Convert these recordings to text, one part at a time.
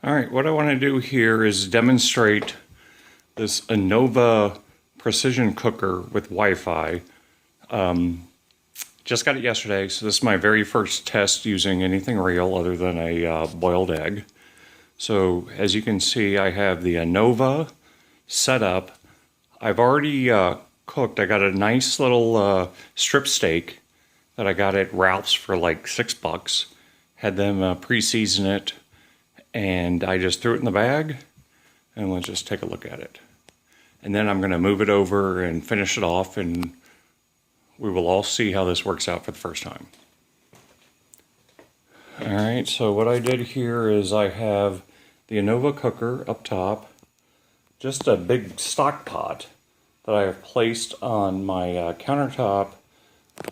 Alright, what I want to do here is demonstrate this Anova precision cooker with Wi-Fi. Just got it yesterday, so this is my very first test using anything real other than a boiled egg. So as you can see, I have the Anova set up. I've already cooked. I got a nice little strip steak that I got at Ralph's for like $6. Had them pre-season it, and I just threw it in the bag, and let's just take a look at it. And then I'm going to move it over and finish it off, and we will all see how this works out for the first time. Alright, so what I did here is I have the Anova cooker up top, just a big stock pot that I have placed on my countertop,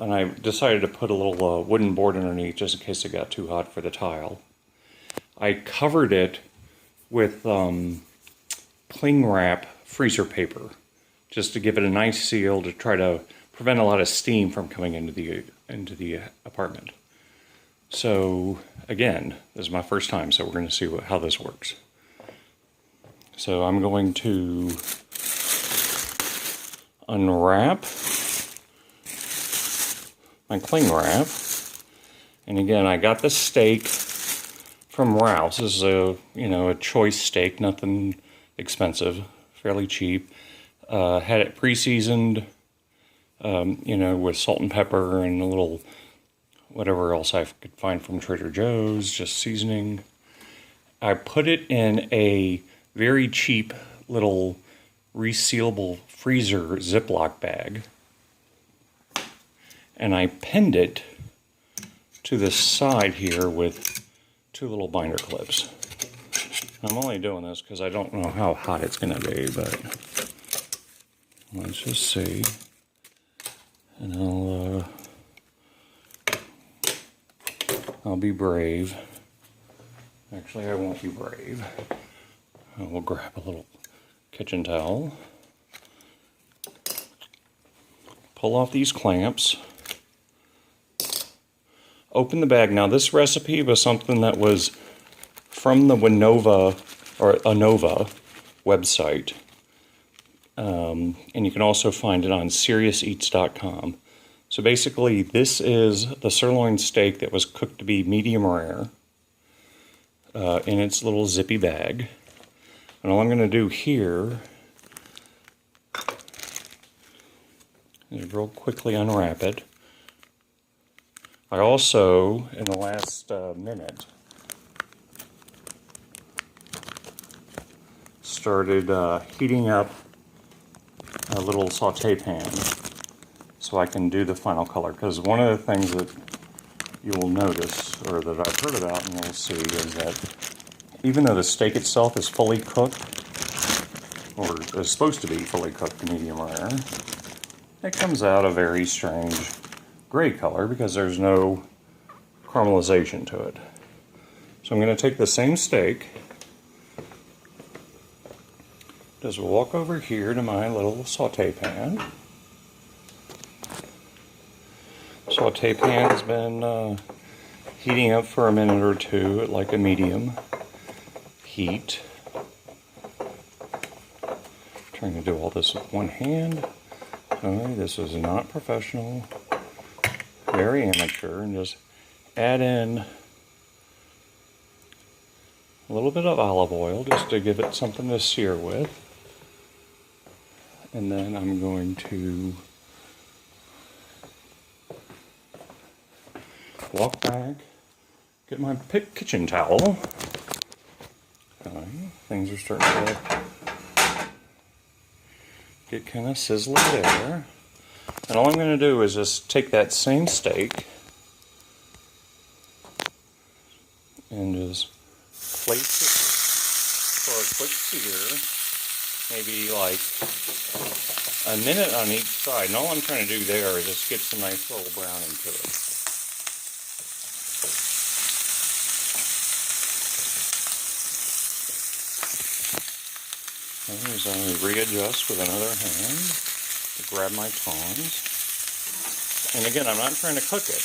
and I decided to put a little wooden board underneath just in case it got too hot for the tile. I covered it with cling wrap freezer paper just to give it a nice seal to try to prevent a lot of steam from coming into the apartment. So again, this is my first time, so we're going to see how this works. So I'm going to unwrap my cling wrap, and again, I got the steak from Ralph's. This is a choice steak, nothing expensive, fairly cheap. Had it pre-seasoned, with salt and pepper and a little whatever else I could find from Trader Joe's, just seasoning. I put it in a very cheap little resealable freezer Ziploc bag, and I pinned it to the side here with two little binder clips. I'm only doing this because I don't know how hot it's going to be, but let's just see. And I'll be brave. Actually, I won't be brave. I will grab a little kitchen towel, pull off these clamps, open the bag. Now, this recipe was something that was from the Anova website, and you can also find it on SeriousEats.com. So basically, this is the sirloin steak that was cooked to be medium rare in its little zippy bag. And all I'm going to do here is real quickly unwrap it. I also, in the last minute, started heating up a little saute pan so I can do the final color. Because one of the things that you will notice, or that I've heard about and you'll see, is that even though the steak itself is fully cooked, or is supposed to be fully cooked medium rare, it comes out a very strange gray color because there's no caramelization to it. So I'm going to take the same steak, just walk over here to my little saute pan. Saute pan has been heating up for a minute or two at like a medium heat. Trying to do all this with one hand. Okay, this is not professional, very amateur, and just add in a little bit of olive oil just to give it something to sear with. And then I'm going to walk back, get my kitchen towel. Okay, things are starting to get kind of sizzly there. And all I'm going to do is just take that same steak and just place it for a quick sear, maybe like a minute on each side. And all I'm trying to do there is just get some nice little browning to it. And as I readjust with another hand to grab my tongs. And again, I'm not trying to cook it.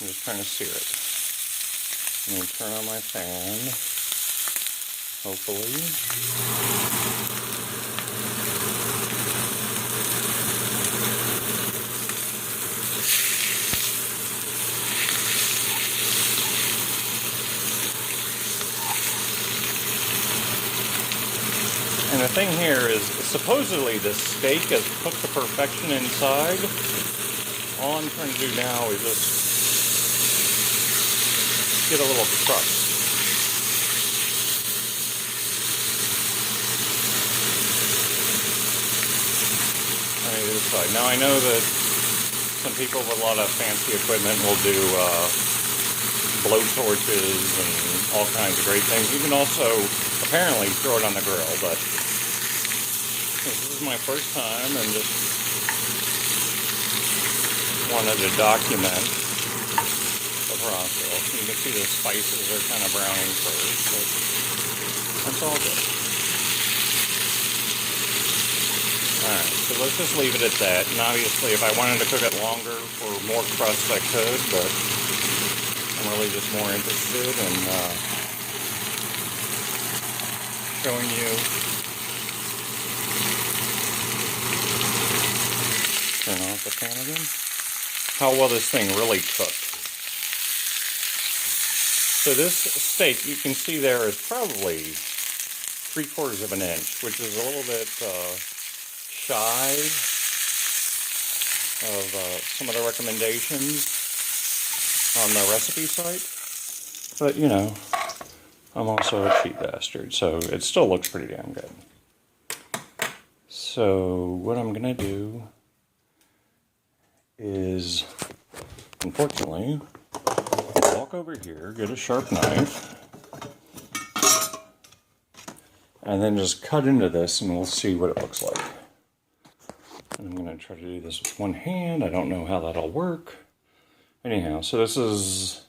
I'm just trying to sear it. And then turn on my fan. hopefully. And the thing here is, supposedly the steak is cooked to perfection inside. All I'm trying to do now is just get a little crust. On either side. Now I know that some people with a lot of fancy equipment will do blow torches and all kinds of great things. You can also apparently throw it on the grill, but this is my first time and just wanted to document the process. You can see the spices are kind of browning first, but that's all good. Alright, so let's just leave it at that. And obviously, if I wanted to cook it longer for more crust, I could, but I'm really just more interested in showing you. Turn off the pan again. How well this thing really cooked. So this steak, you can see there, is probably 3/4 of an inch, which is a little bit shy of some of the recommendations on the recipe site. But, you know, I'm also a cheap bastard, so it still looks pretty damn good. So what I'm going to do is, unfortunately, walk over here, get a sharp knife, and then just cut into this and we'll see what it looks like. And I'm going to try to do this with one hand. I don't know how that'll work. Anyhow, so this is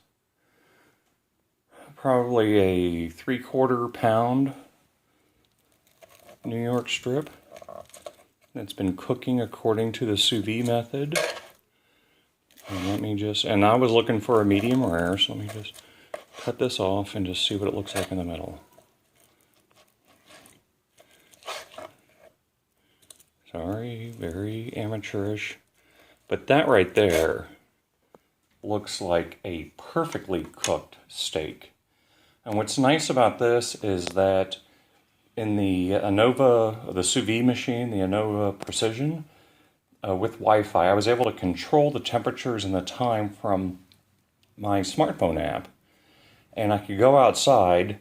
probably a 3/4 pound New York strip. It's been cooking according to the sous vide method. And let me just, and I was looking for a medium rare, so let me just cut this off and just see what it looks like in the middle. Sorry, very amateurish. But that right there looks like a perfectly cooked steak. And what's nice about this is that in the Anova, the sous vide machine, the Anova Precision, with Wi-Fi, I was able to control the temperatures and the time from my smartphone app. And I could go outside,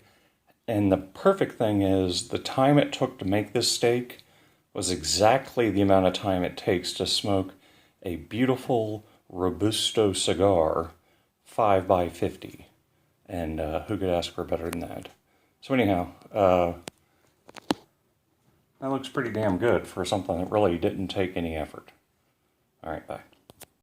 and the perfect thing is the time it took to make this steak was exactly the amount of time it takes to smoke a beautiful Robusto cigar 5x50. And who could ask for better than that? So anyhow, that looks pretty damn good for something that really didn't take any effort. All right, bye.